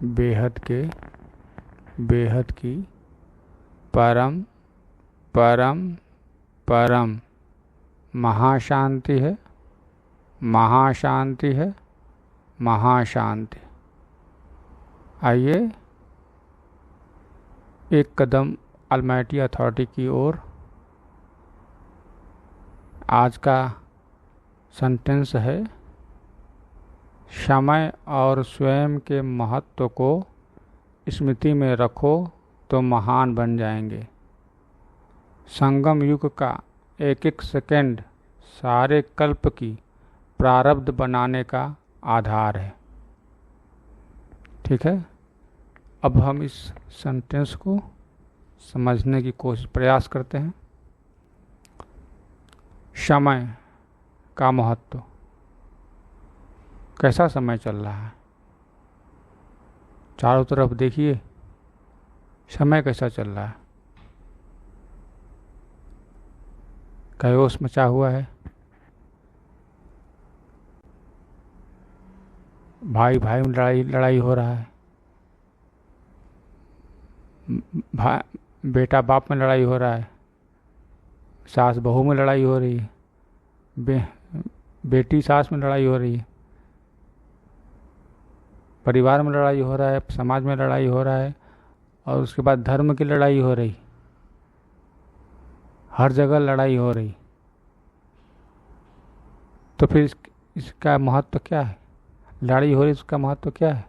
बेहद की परम परम परम महाशांति है, महाशांति है, महाशांति। आइए एक कदम अलमाइटी अथॉरिटी की ओर। आज का सेंटेंस है, समय और स्वयं के महत्व को स्मृति में रखो तो महान बन जाएंगे। संगम युग का एक एक सेकंड सारे कल्प की प्रारब्ध बनाने का आधार है। ठीक है, अब हम इस सेंटेंस को समझने की प्रयास करते हैं। समय का महत्व। कैसा समय चल रहा है, चारों तरफ देखिए, समय कैसा चल रहा है। कैओस मचा हुआ है, भाई भाई में लड़ाई हो रहा है, बेटा बाप में लड़ाई हो रहा है, सास बहू में लड़ाई हो रही है, बेटी सास में लड़ाई हो रही है, परिवार में लड़ाई हो रहा है, समाज में लड़ाई हो रहा है, और उसके बाद धर्म की लड़ाई हो रही, हर जगह लड़ाई हो रही। तो फिर इसका महत्व क्या है? लड़ाई हो रही, इसका महत्व क्या है?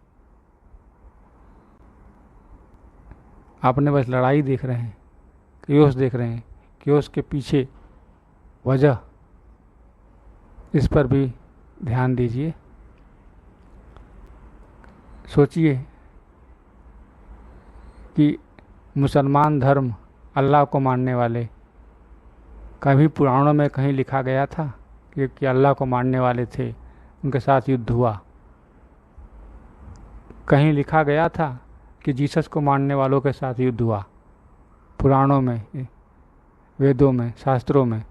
आपने बस लड़ाई देख रहे हैं, क्योस देख रहे हैं, क्योस के पीछे वजह, इस पर भी ध्यान दीजिए। सोचिए कि मुसलमान धर्म, अल्लाह को मानने वाले, कभी पुराणों में कहीं लिखा गया था कि अल्लाह को मानने वाले थे, उनके साथ युद्ध हुआ? कहीं लिखा गया था कि जीसस को मानने वालों के साथ युद्ध हुआ? पुराणों में, वेदों में, शास्त्रों में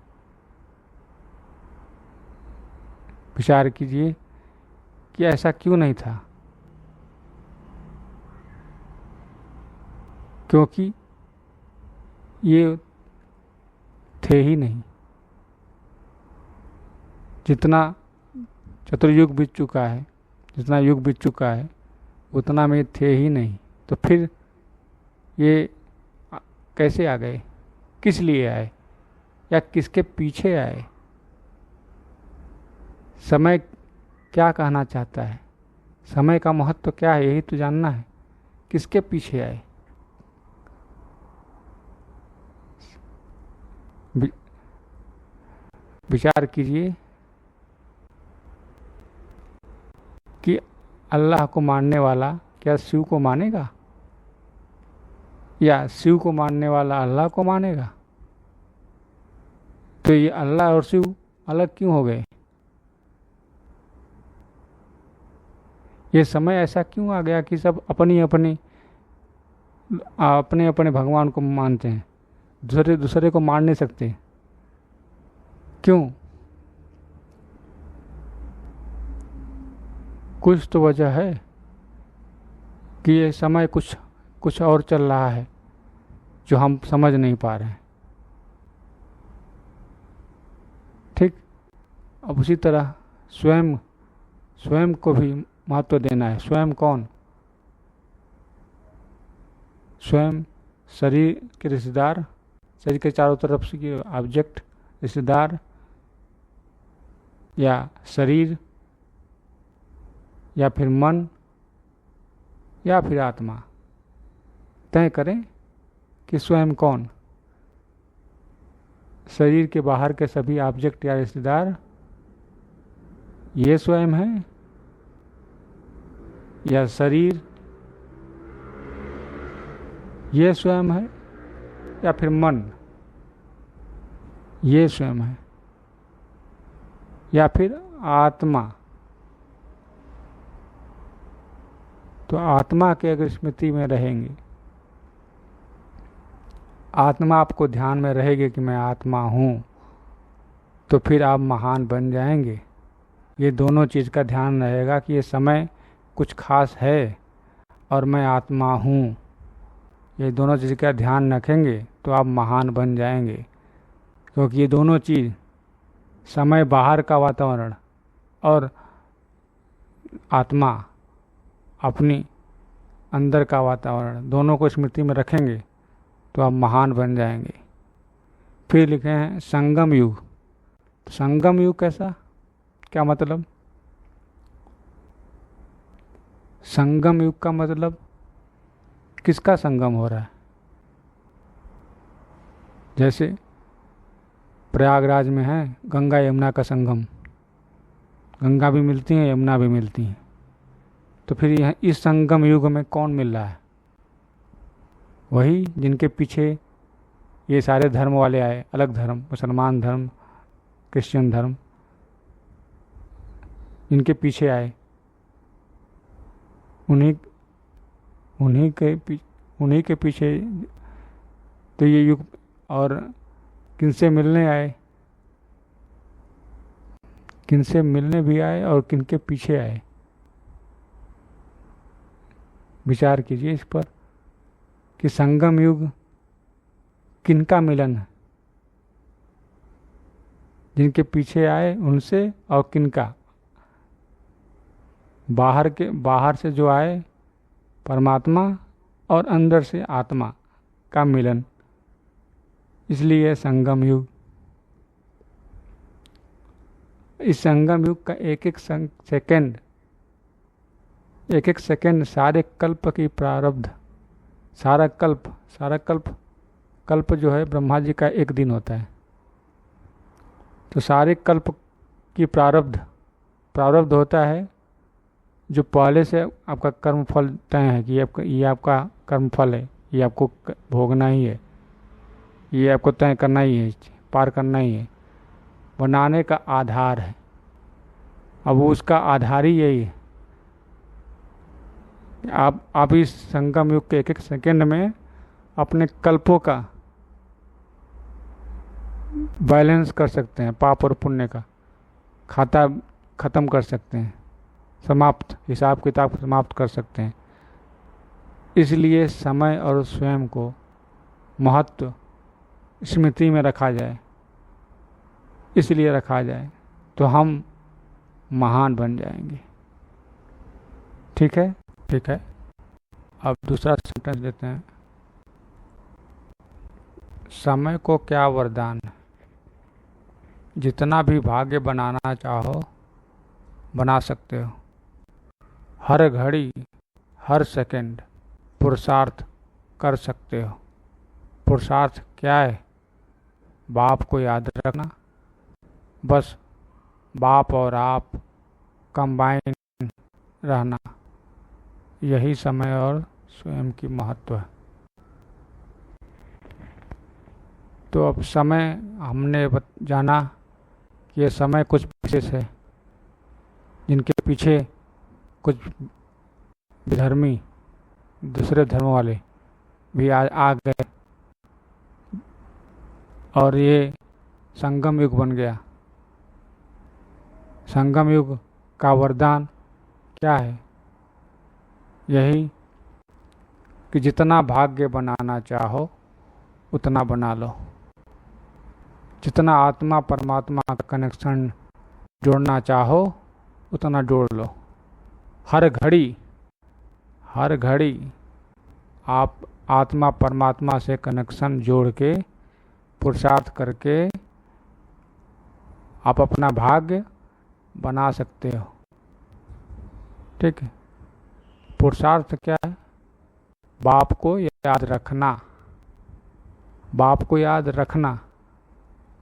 विचार कीजिए कि ऐसा क्यों नहीं था। क्योंकि ये थे ही नहीं। जितना चतुर्युग बीत चुका है, जितना युग बीत चुका है, उतना में थे ही नहीं। तो फिर ये कैसे आ गए? किस लिए आए या किसके पीछे आए? समय क्या कहना चाहता है? समय का महत्व क्या है, यही तो जानना है। किसके पीछे आए? विचार कीजिए कि अल्लाह को मानने वाला क्या शिव को मानेगा, या शिव को मानने वाला अल्लाह को मानेगा? तो ये अल्लाह और शिव अलग क्यों हो गए? ये समय ऐसा क्यों आ गया कि सब अपने अपने भगवान को मानते हैं, दूसरे को मान नहीं सकते? क्यों? कुछ तो वजह है कि ये समय कुछ और चल रहा है जो हम समझ नहीं पा रहे हैं। ठीक, अब उसी तरह स्वयं को भी महत्व देना है। स्वयं कौन? स्वयं शरीर के रिश्तेदार, शरीर के चारों तरफ से ऑब्जेक्ट, रिश्तेदार, या शरीर, या फिर मन, या फिर आत्मा। तय करें कि स्वयं कौन? शरीर के बाहर के सभी ऑब्जेक्ट या रिश्तेदार ये स्वयं है, या शरीर ये स्वयं है, या फिर मन ये स्वयं है, या फिर आत्मा? तो आत्मा के अगर स्मृति में रहेंगे, आत्मा आपको ध्यान में रहेगी कि मैं आत्मा हूँ, तो फिर आप महान बन जाएंगे। ये दोनों चीज़ का ध्यान रहेगा कि ये समय कुछ खास है और मैं आत्मा हूँ, ये दोनों चीज़ का ध्यान रखेंगे तो आप महान बन जाएंगे। क्योंकि ये दोनों चीज़, समय बाहर का वातावरण और आत्मा अपनी अंदर का वातावरण, दोनों को स्मृति में रखेंगे तो आप महान बन जाएंगे। फिर लिखे हैं संगम युग। संगम युग कैसा, क्या मतलब? संगम युग का मतलब किसका संगम हो रहा है? जैसे प्रयागराज में है गंगा यमुना का संगम, गंगा भी मिलती है, यमुना भी मिलती है। तो फिर यहाँ इस संगम युग में कौन मिल रहा है? वही जिनके पीछे ये सारे धर्म वाले आए, अलग धर्म, मुसलमान धर्म, क्रिश्चियन धर्म, इनके पीछे आए, उन्हीं उन्हीं के पीछे तो ये युग। और किनसे मिलने आए, किनसे मिलने भी आए और किनके पीछे आए, विचार कीजिए इस पर कि संगम युग किनका मिलन है, जिनके पीछे आए उनसे, और किनका? बाहर से जो आए परमात्मा और अंदर से आत्मा का मिलन, इसलिए संगम युग। इस संगम युग का एक एक सेकंड सारे कल्प की प्रारब्ध, सारा कल्प जो है ब्रह्मा जी का एक दिन होता है। तो सारे कल्प की प्रारब्ध होता है, जो पहले से आपका कर्म फल तय है कि ये आपका कर्म फल है, ये आपको भोगना ही है, ये आपको तय करना ही है, पार करना ही है, बनाने का आधार है। अब उसका आधार ही यही है। आप इस संगम युग के एक एक सेकंड में अपने कल्पों का बैलेंस कर सकते हैं, पाप और पुण्य का खाता खत्म कर सकते हैं, समाप्त, हिसाब किताब समाप्त कर सकते हैं। इसलिए समय और स्वयं को महत्व स्मृति में रखा जाए, इसलिए रखा जाए तो हम महान बन जाएंगे। ठीक है, ठीक है। अब दूसरा सेंटेंस देते हैं। समय को क्या वरदान है, जितना भी भाग्य बनाना चाहो बना सकते हो। हर घड़ी हर सेकंड पुरुषार्थ कर सकते हो। पुरुषार्थ क्या है? बाप को याद रखना, बस बाप और आप कंबाइन रहना, यही समय और स्वयं की महत्व है। तो अब समय हमने जाना कि ये समय कुछ विशेष है, जिनके पीछे कुछ विधर्मी दूसरे धर्म वाले भी आ गए और ये संगम युग बन गया। संगम युग का वरदान क्या है? यही कि जितना भाग्य बनाना चाहो उतना बना लो, जितना आत्मा परमात्मा का कनेक्शन जोड़ना चाहो उतना जोड़ लो। हर घड़ी आप आत्मा परमात्मा से कनेक्शन जोड़ के पुरुषार्थ करके आप अपना भाग्य बना सकते हो। ठीक है। पुरुषार्थ क्या है? बाप को याद रखना, बाप को याद रखना,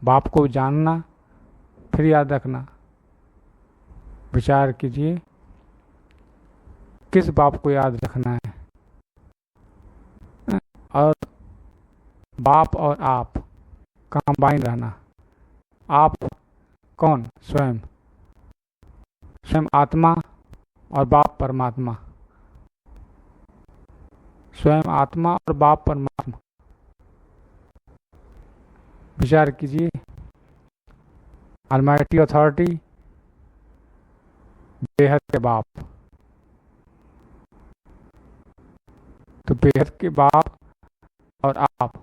बाप को जानना, फिर याद रखना। विचार कीजिए, किस बाप को याद रखना है? और बाप और आप कंबाइन रहना। आप कौन? स्वयं आत्मा और बाप परमात्मा। स्वयं आत्मा और बाप परमात्मा। विचार कीजिए, अलमाइटी अथॉरिटी, बेहद के बाप, बेहद के बाप और आप,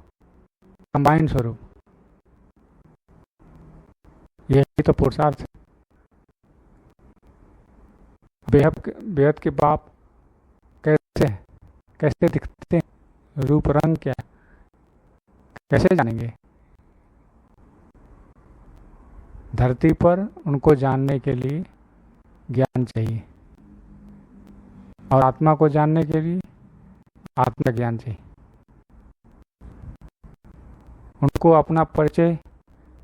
कंबाइन स्वरूप, यही तो पुरुषार्थ है। बेहद के बाप कैसे हैं, कैसे दिखते हैं, रूप रंग क्या है, कैसे जानेंगे? धरती पर उनको जानने के लिए ज्ञान चाहिए, और आत्मा को जानने के लिए आत्मा ज्ञान चाहिए। उनको अपना परिचय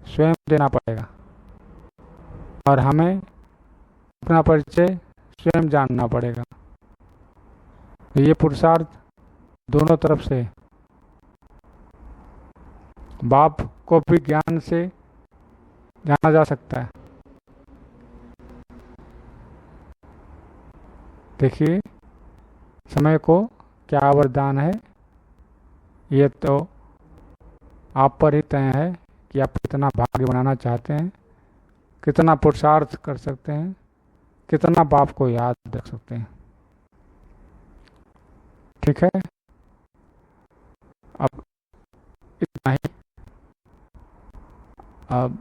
स्वयं देना पड़ेगा, और हमें अपना परिचय स्वयं जानना पड़ेगा। ये पुरुषार्थ दोनों तरफ से, बाप को भी ज्ञान से जाना जा सकता है। देखिए समय को क्या वरदान है, ये तो आप पर ही तय है कि आप कितना भाग्य बनाना चाहते हैं, कितना पुरुषार्थ कर सकते हैं, कितना बाप को याद रख सकते हैं। ठीक है, अब इतना ही। अब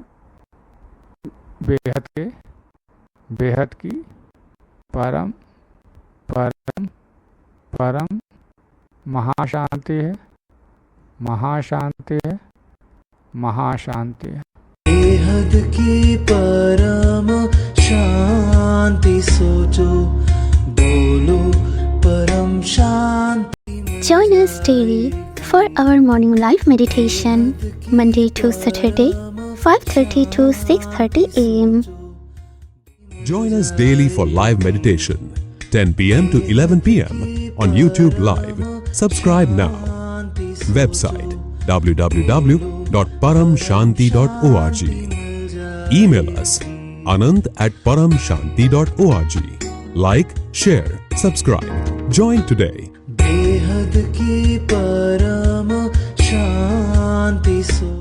बेहद की परम परम परम महाशांति है, महाशांति है, महाशांति है। बेहद की परम शांति सोचो, बोलो परम शांति। Join us daily for our morning live meditation, Monday to Saturday, 5:30 to 6:30 a.m. Join us daily for live meditation, 10 p.m. to 11 p.m. on YouTube Live. Subscribe now. Website www.paramshanti.org. Email us anant@paramshanti.org. Like, share, subscribe. Join today. बेहद की परम शांति सो